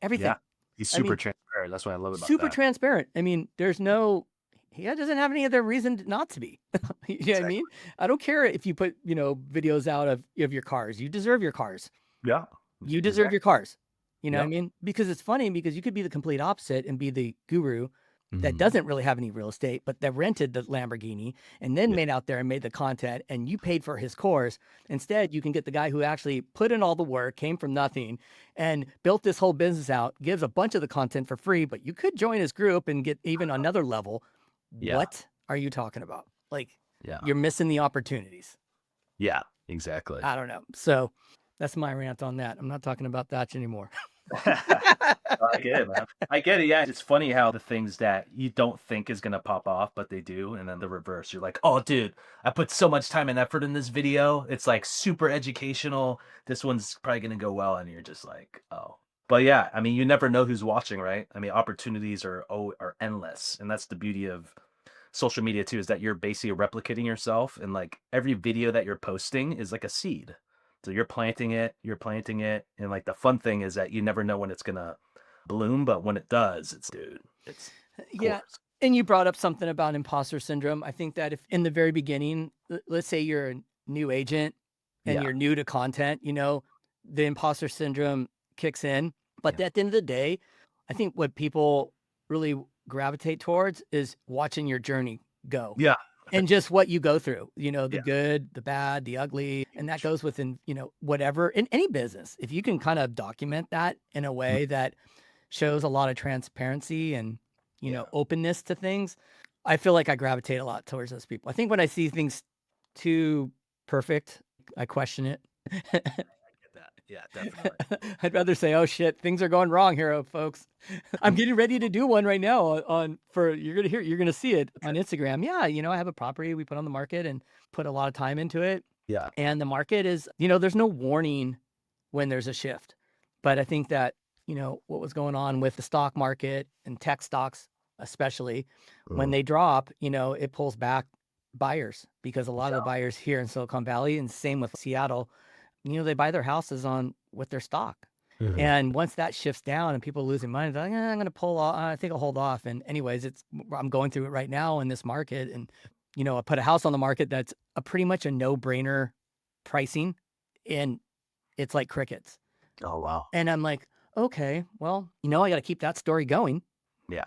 Everything. Yeah. He's super transparent. That's what I love about that. Super transparent. I mean, he doesn't have any other reason not to be. You know what I mean? I don't care if you put, videos out of your cars. You deserve your cars. Yeah. You deserve your cars. You know what I mean? Because it's funny, because you could be the complete opposite and be the guru that doesn't really have any real estate, but that rented the Lamborghini and then made out there and made the content, and you paid for his course. Instead, you can get the guy who actually put in all the work, came from nothing, and built this whole business out, gives a bunch of the content for free, but you could join his group and get even another level. What are you talking about? Like, you're missing the opportunities. Yeah, exactly. I don't know. So that's my rant on that. I'm not talking about that anymore. I get it, man. I get it. Yeah, it's funny how the things that you don't think is gonna pop off, but they do, and then the reverse. You're like, oh, dude, I put so much time and effort in this video. It's like super educational. This one's probably gonna go well, and you're just like, oh. But yeah, I mean, you never know who's watching, right? I mean, opportunities are endless, and that's the beauty of social media too. Is that you're basically replicating yourself, and like every video that you're posting is like a seed. So you're planting it, and like the fun thing is that you never know when it's gonna bloom, but when it does, it's dude, it's Yeah. course. And you brought up something about imposter syndrome. I think that if in the very beginning, let's say you're a new agent and Yeah. you're new to content, the imposter syndrome kicks in. But at the end of the day, I think what people really gravitate towards is watching your journey go. Yeah. And just what you go through, the Yeah. good, the bad, the ugly, and that goes within, whatever in any business. If you can kind of document that in a way that shows a lot of transparency and, openness to things, I feel like I gravitate a lot towards those people. I think when I see things too perfect, I question it. I get that. Yeah, definitely. I'd rather say, oh shit, things are going wrong here, folks. I'm getting ready to do one right now you're going to see it on Instagram. Yeah. I have a property we put on the market and put a lot of time into it. Yeah. And the market is, there's no warning when there's a shift. But I think that, what was going on with the stock market and tech stocks, especially when they drop, it pulls back buyers because a lot of the buyers here in Silicon Valley and same with Seattle, they buy their houses on with their stock. And once that shifts down and people are losing money, they're like, I'm going to pull off. I think I'll hold off. And anyways, I'm going through it right now in this market. And, I put a house on the market that's pretty much a no-brainer pricing. And it's like crickets. Oh, wow. And I'm like, okay, well, I got to keep that story going. Yeah.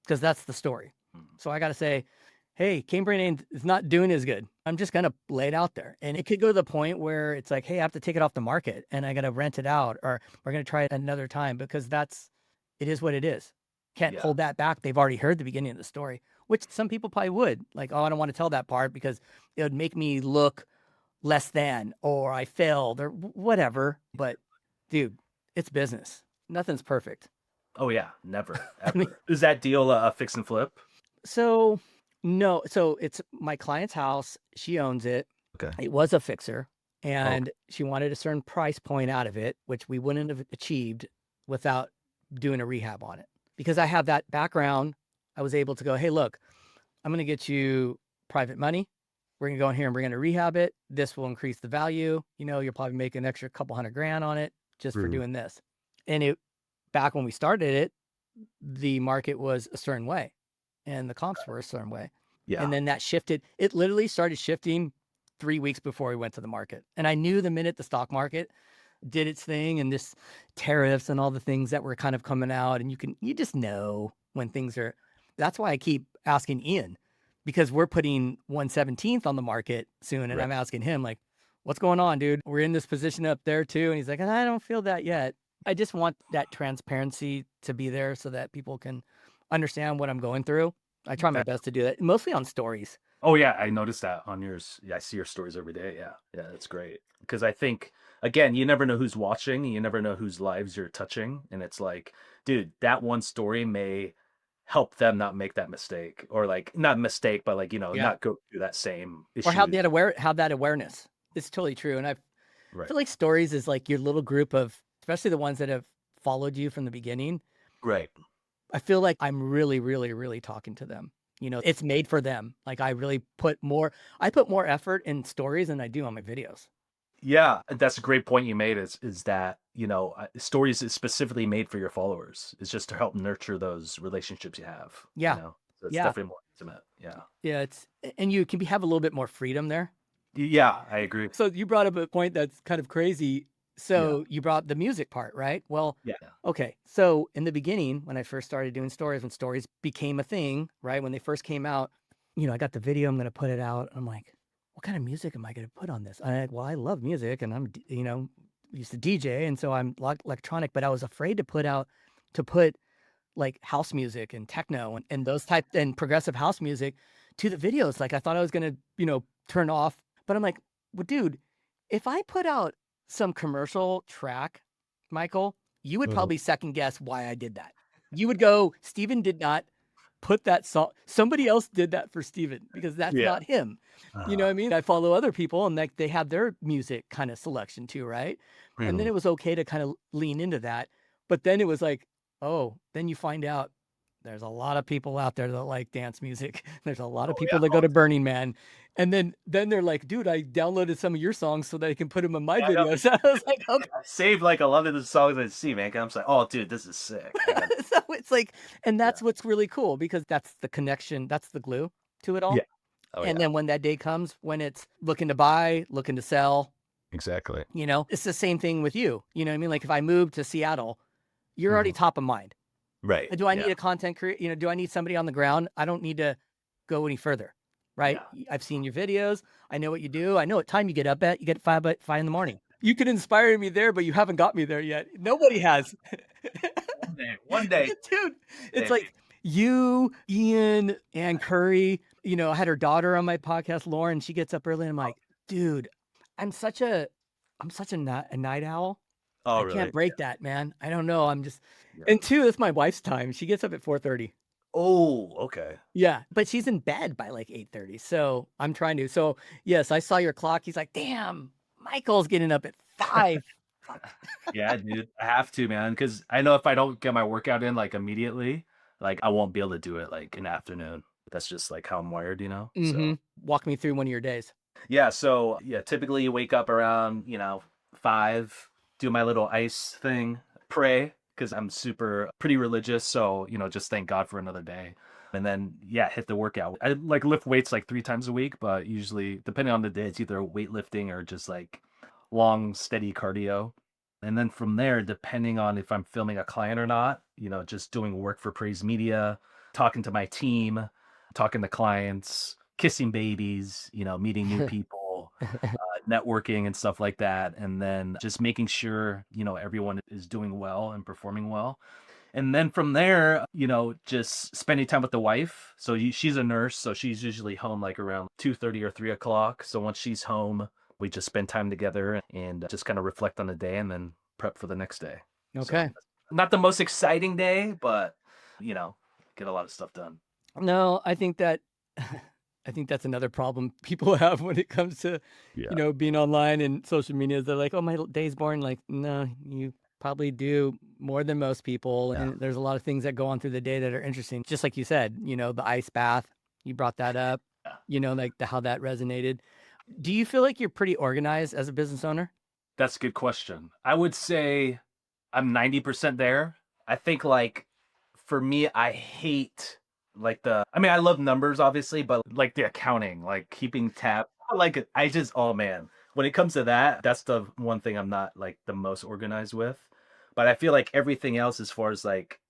Because that's the story. So I got to say, hey, Cambrian is not doing as good. I'm just going to lay it out there. And it could go to the point where it's like, hey, I have to take it off the market and I got to rent it out or we're going to try it another time because it is what it is. Can't hold that back. They've already heard the beginning of the story, which some people probably would. Like, oh, I don't want to tell that part because it would make me look less than or I failed or whatever. But dude, it's business. Nothing's perfect. Oh yeah, never ever. I mean, is that deal a fix and flip? So no, so it's my client's house. She owns it. Okay. It was a fixer and she wanted a certain price point out of it, which we wouldn't have achieved without doing a rehab on it. Because I have that background, I was able to go, hey, look, I'm going to get you private money. We're going to go in here and we're going to rehab it. This will increase the value. You'll probably make an extra couple $100,000 on it just for doing this. And back when we started it, the market was a certain way and the comps were a certain way. Yeah. And then that shifted. It literally started shifting 3 weeks before we went to the market. And I knew the minute the stock market did its thing and this tariffs and all the things that were kind of coming out and you just know when things are, that's why I keep asking Ian because we're putting 1/17th on the market soon. And I'm asking him like, what's going on, dude? We're in this position up there too. And he's like, I don't feel that yet. I just want that transparency to be there so that people can understand what I'm going through. I try my best to do that, mostly on stories. Oh yeah, I noticed that on yours. Yeah, I see your stories every day. Yeah, that's great. Because I think again, you never know who's watching. You never know whose lives you're touching, and it's like, dude, that one story may help them not make that mistake, or like not mistake, but like not go through that same issue. Or have that awareness. It's totally true, and I feel like stories is like your little group of, especially the ones that have followed you from the beginning. Right. I feel like I'm really, really, really talking to them. It's made for them. Like I really put more effort in stories than I do on my videos. Yeah, that's a great point you made is that, stories is specifically made for your followers. It's just to help nurture those relationships you have. Yeah. So it's definitely more intimate. Yeah. Yeah, and you can have a little bit more freedom there. Yeah, I agree. So you brought up a point that's kind of crazy. So you brought the music part, right? Well, okay. So in the beginning, when I first started doing stories, when stories became a thing, right? When they first came out, I got the video, I'm going to put it out. I'm like, what kind of music am I going to put on this? I love music and I'm, used to DJ. And so I'm electronic, but I was afraid to put like house music and techno and those type and progressive house music to the videos. Like I thought I was going to, turn off, but I'm like, well, dude, if I put out some commercial track, Michael, you would probably second guess why I did that. You would go, Steven did not put that song. Somebody else did that for Steven because that's not him. You know what I mean? I follow other people and like they have their music kind of selection too, right? And then it was okay to kind of lean into that. But then it was like, oh, then you find out there's a lot of people out there that like dance music. There's a lot of people that go to Burning Man. And then they're like, dude, I downloaded some of your songs so that I can put them in my videos. So I was like, okay. I saved like a lot of the songs I see, man. 'Cause I'm just like, oh, dude, this is sick. So it's like, and that's what's really cool because that's the connection. That's the glue to it all. Yeah. And then when that day comes, when it's looking to buy, looking to sell, Exactly. you know, it's the same thing with you. You know what I mean? Like if I move to Seattle, you're already top of mind. Right. Do I need a content creator? You know, do I need somebody on the ground? I don't need to go any further, right? I've seen your videos. I know what you do. I know what time you get up at. You get 5 in the morning. You can inspire me there, but you haven't got me there yet. Nobody has. One day. Dude, it's like you, Ian, Ann Curry. You know, I had her daughter on my podcast, Lauren. She gets up early and I'm like, dude, I'm such a night owl. Oh, I really? can't break that, man. I don't know. I'm just, and two, it's my wife's time. She gets up at 4:30. Oh, okay. Yeah, but she's in bed by like 8:30. So I'm trying to. So yes, I saw your clock. He's like, damn, Michael's getting up at 5. Yeah, dude, I have to, man, because I know if I don't get my workout in like immediately, like I won't be able to do it like in the afternoon. That's just like how I'm wired, you know? So Walk me through one of your days. yeah, so yeah, typically you wake up around, 5, do my little ice thing, pray, because I'm pretty religious, so just thank God for another day. And then hit the workout. I like lift weights like 3 times a week, but usually depending on the day, it's either weightlifting or just like long, steady cardio. And then from there, depending on if I'm filming a client or not, just doing work for Praise Media, talking to my team, talking to clients, kissing babies, meeting new people, networking and stuff like that. And then just making sure, everyone is doing well and performing well. And then from there, just spending time with the wife. So she's a nurse, so she's usually home like around 2:30 or 3 o'clock. So once she's home, we just spend time together and just kind of reflect on the day and then prep for the next day. Okay. So, not the most exciting day, but, get a lot of stuff done. No, I think that's another problem people have when it comes to, being online and social media. They're like, oh, my day's boring. Like, no, you probably do more than most people. And there's a lot of things that go on through the day that are interesting. Just like you said, the ice bath, you brought that up, like how that resonated. Do you feel like you're pretty organized as a business owner? That's a good question. I would say I'm 90% there. I think like for me, I hate like I love numbers obviously, but like the accounting, like keeping tab, oh man, when it comes to that, that's the one thing I'm not like the most organized with. But I feel like everything else as far as like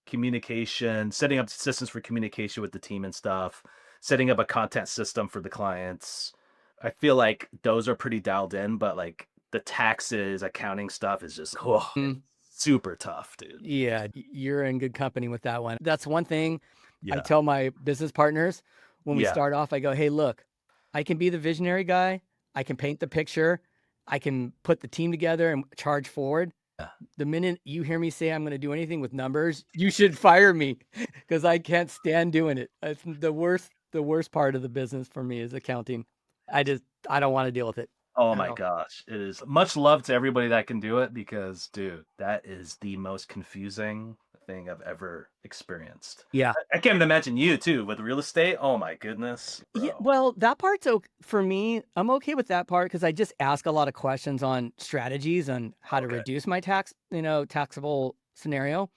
communication, setting up systems for communication with the team and stuff, setting up a content system for the clients, I feel like those are pretty dialed in, but like the taxes, accounting stuff is just super tough, dude. Yeah, you're in good company with that one. That's one thing I tell my business partners when we start off. I go, hey, look, I can be the visionary guy. I can paint the picture. I can put the team together and charge forward. The minute you hear me say I'm going to do anything with numbers, you should fire me because I can't stand doing it. It's the worst part of the business for me is accounting. I don't want to deal with it. Oh my gosh. It is much love to everybody that can do it because, dude, that is the most confusing thing I've ever experienced. Yeah. I can't imagine you too with real estate. Oh my goodness. Bro. Yeah, well, that part's okay for me. I'm okay with that part because I just ask a lot of questions on strategies on how to reduce my taxable scenario.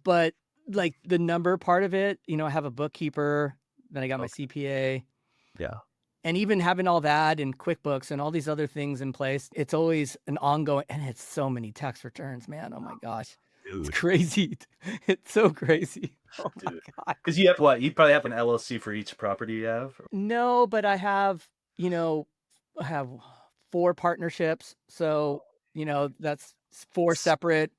But like the number part of it, I have a bookkeeper, then I got my CPA. Yeah. And even having all that in QuickBooks and all these other things in place, it's always an ongoing, and it's so many tax returns, man. Oh my gosh. Dude. It's crazy. It's so crazy. Oh my God. Because you have what? You probably have an LLC for each property you have? No, but I have, I have 4 partnerships. So, that's 4 separate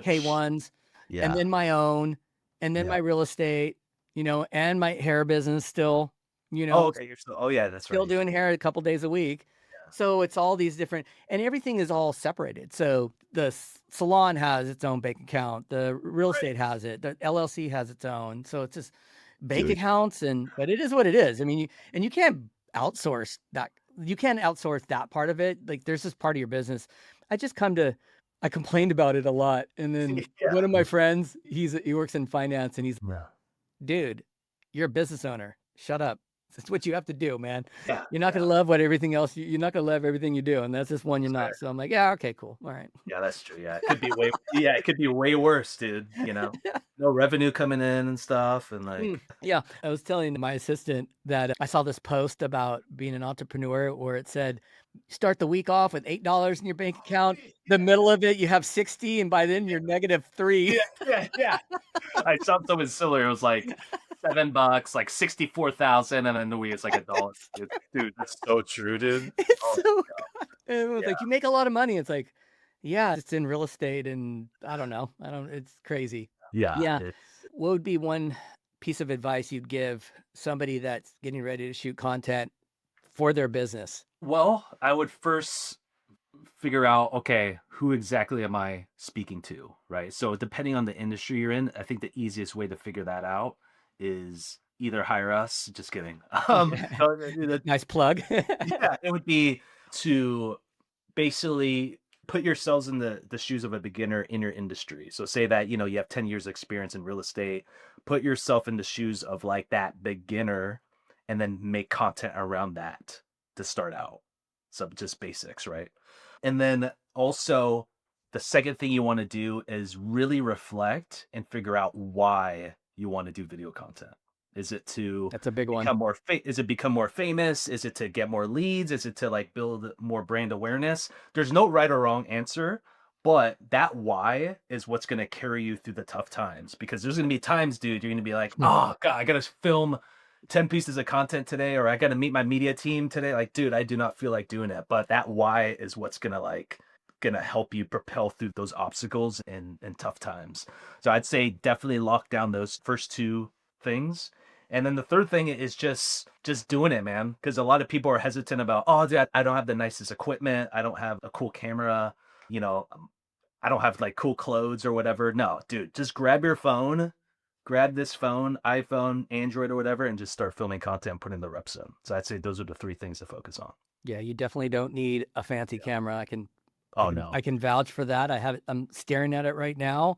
K1s. Yeah. And then my own, and then my real estate, and my hair business still. Oh, okay. You're still, that's still right. doing hair a couple days a week. So it's all these different, and everything is all separated. So the salon has its own bank account. The real estate has it. The LLC has its own. So it's just bank accounts, but it is what it is. I mean, you can't outsource that. You can't outsource that part of it. Like there's this part of your business. I complained about it a lot. And then one of my friends, he works in finance, and he's, dude, you're a business owner. Shut up. That's what you have to do, man. Yeah, you're not going to love what everything else, you're not going to love everything you do. And that's just one you're not. So I'm like, yeah, okay, cool. All right. Yeah, that's true. Yeah. It could be way worse, dude. No revenue coming in and stuff. And like, yeah, I was telling my assistant that I saw this post about being an entrepreneur where it said, start the week off with $8 in your bank account. The middle of it, you have 60. And by then you're -3. Yeah. I saw something similar. It was like $7, like 64,000, and then the week it's like $1. Dude, that's so true, dude. It's so God. It was like, you make a lot of money. It's like, yeah, it's in real estate, and I don't know. It's crazy. Yeah. What would be one piece of advice you'd give somebody that's getting ready to shoot content for their business? Well, I would first figure out, okay, who exactly am I speaking to, right? So depending on the industry you're in, I think the easiest way to figure that out is either hire us. Just kidding. Nice plug. Yeah, it would be to basically put yourselves in the shoes of a beginner in your industry. So say that, you have 10 years experience in real estate, put yourself in the shoes of like that beginner, and then make content around that to start out. So just basics, right? And then also the second thing you want to do is really reflect and figure out why you want to do video content. Is it to That's a big one. become more famous? Is it to get more leads? Is it to like build more brand awareness? There's no right or wrong answer, but that why is what's going to carry you through the tough times, because there's going to be times, dude, you're going to be like, oh God, I got to film 10 pieces of content today, or I got to meet my media team today. Like, dude, I do not feel like doing it. But that why is what's going to help you propel through those obstacles and tough times. So I'd say definitely lock down those first two things. And then the third thing is just doing it, man. Because a lot of people are hesitant about, oh, dude, I don't have the nicest equipment. I don't have a cool camera. I don't have like cool clothes or whatever. No, dude, just grab your phone, grab this phone, iPhone, Android or whatever, and just start filming content and putting the reps in. So I'd say those are the three things to focus on. Yeah, you definitely don't need a fancy camera. I can vouch for that. I'm staring at it right now.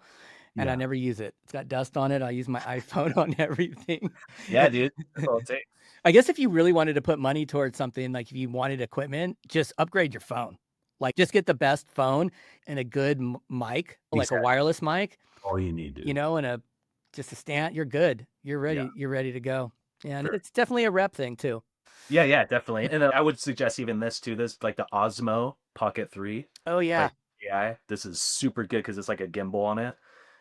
And I never use it. It's got dust on it. I use my iPhone on everything. Yeah, dude. That's all it takes. I guess if you really wanted to put money towards something, like if you wanted equipment, just upgrade your phone. Like just get the best phone and a good mic, like a wireless mic. All you need, dude. And just a stand. You're good. You're ready. Yeah. You're ready to go. Yeah, and it's definitely a rep thing too. Yeah, definitely. And I would suggest even this too. This like the Osmo Pocket 3. Oh yeah. Like, this is super good because it's like a gimbal on it.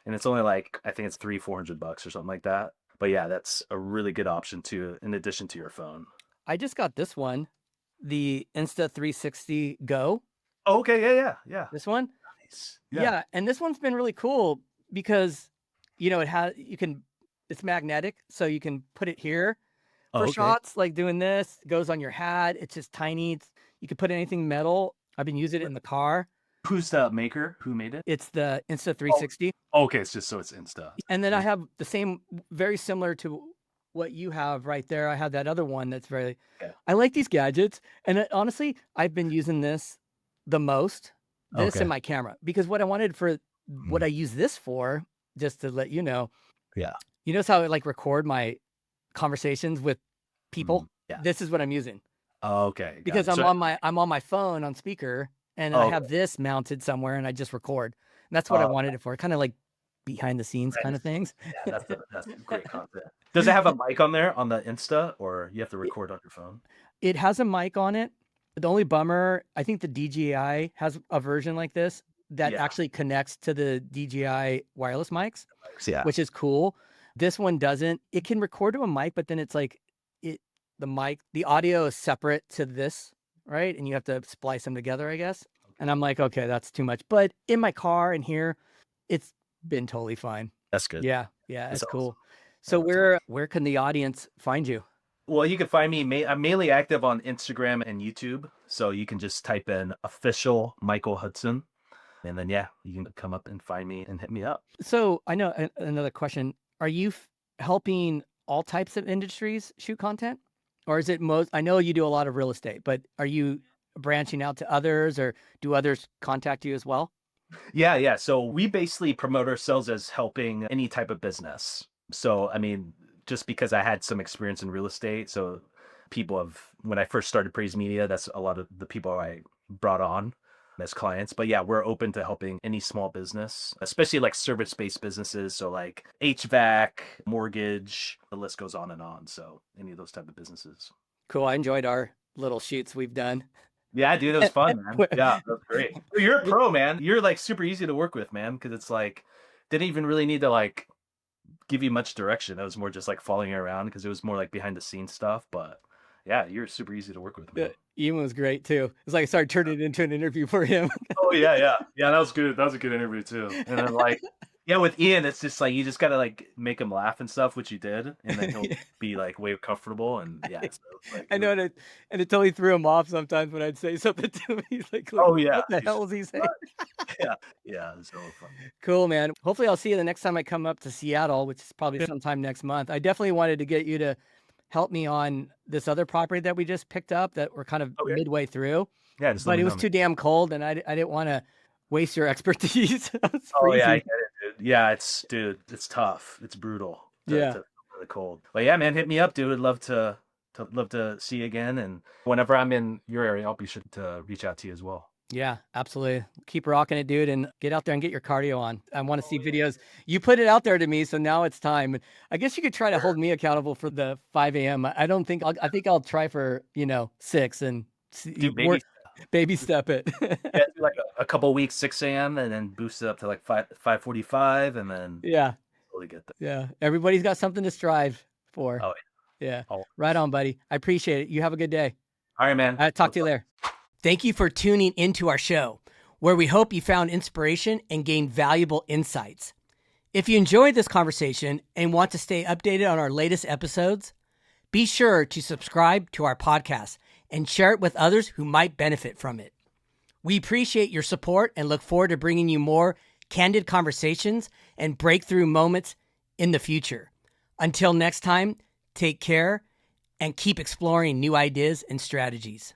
And it's only like, I think it's $400 or something like that. But yeah, that's a really good option too, in addition to your phone. I just got this one, the Insta360 Go. Oh, okay, yeah. This one? Nice. Yeah, and this one's been really cool because, it's magnetic, so you can put it here for shots, like doing this. It goes on your hat. It's just tiny. You can put anything metal. I've been using it in the car. Who's the maker? Who made it? It's the Insta360. Oh, okay, it's Insta. And then I have the same, very similar to what you have right there. I have that other one that's very. Okay. I like these gadgets, and honestly, I've been using this the most. This and my camera, because what I wanted for what I use this for, just to let you know. Yeah. You notice how I like record my conversations with people? Yeah. This is what I'm using. Oh, okay. Because I'm on my phone on speaker. And I have this mounted somewhere, and I just record. And that's what I wanted it for, kind of like behind the scenes kind of things. Yeah, that's great content. Does it have a mic on there on the Insta, or you have to record on your phone? It has a mic on it. The only bummer, I think the DJI has a version like this that actually connects to the DJI wireless mics, which is cool. This one doesn't. It can record to a mic, but then it's like the audio is separate to this. Right. And you have to splice them together, I guess. And I'm like, okay, that's too much. But in my car and here, it's been totally fine. That's good. Yeah. It's cool. So where can the audience find you? Well, you can find me. I'm mainly active on Instagram and YouTube. So you can just type in official Michael Hudson. And then, yeah, you can come up and find me and hit me up. So I know another question. Are you helping all types of industries shoot content? Or is it I know you do a lot of real estate, but are you branching out to others, or do others contact you as well? Yeah. So we basically promote ourselves as helping any type of business. So, I mean, just because I had some experience in real estate, so when I first started Praise Media, that's a lot of the people I brought on as clients. But yeah, we're open to helping any small business, especially like service-based businesses. So like HVAC, mortgage, the list goes on and on. So any of those type of businesses. Cool. I enjoyed our little shoots we've done. Yeah, dude, it was fun, man. Yeah, that was great. You're a pro, man. You're like super easy to work with, man, because it's like didn't even really need to like give you much direction. It was more just like following you around because it was more like behind the scenes stuff. But yeah, you're super easy to work with, man. Ian was great too. It's like I started turning it into an interview for him. Oh yeah. That was good. That was a good interview too. And then like, yeah, with Ian, it's just like you just gotta like make him laugh and stuff, which you did, and then he'll be like way comfortable. And yeah, so like, I know, and it totally threw him off sometimes when I'd say something to him. He's like, oh yeah, what the hell is he saying? yeah, it's so fun. Cool, man. Hopefully I'll see you the next time I come up to Seattle, which is probably sometime next month. I definitely wanted to get you to help me on this other property that we just picked up that we're kind of midway through. Yeah, but it was too damn cold, and I didn't want to waste your expertise. Oh yeah, I get it, dude. Yeah, it's tough. It's brutal. To the cold. But yeah, man, hit me up, dude. I'd love to see you again. And whenever I'm in your area, I'll be sure to reach out to you as well. Yeah, absolutely. Keep rocking it, dude, and get out there and get your cardio on. I want to see videos. You put it out there to me, so now it's time. I guess you could try to hold me accountable for the 5 a.m. I think I'll try for 6 and baby step it. Yeah, do like a couple weeks 6 a.m. and then boost it up to like 5:45, and then totally get that. Yeah, everybody's got something to strive for. Oh yeah. Right on, buddy. I appreciate it. You have a good day. All right, man. I'll talk to you later. Thank you for tuning into our show, where we hope you found inspiration and gained valuable insights. If you enjoyed this conversation and want to stay updated on our latest episodes, be sure to subscribe to our podcast and share it with others who might benefit from it. We appreciate your support and look forward to bringing you more candid conversations and breakthrough moments in the future. Until next time, take care and keep exploring new ideas and strategies.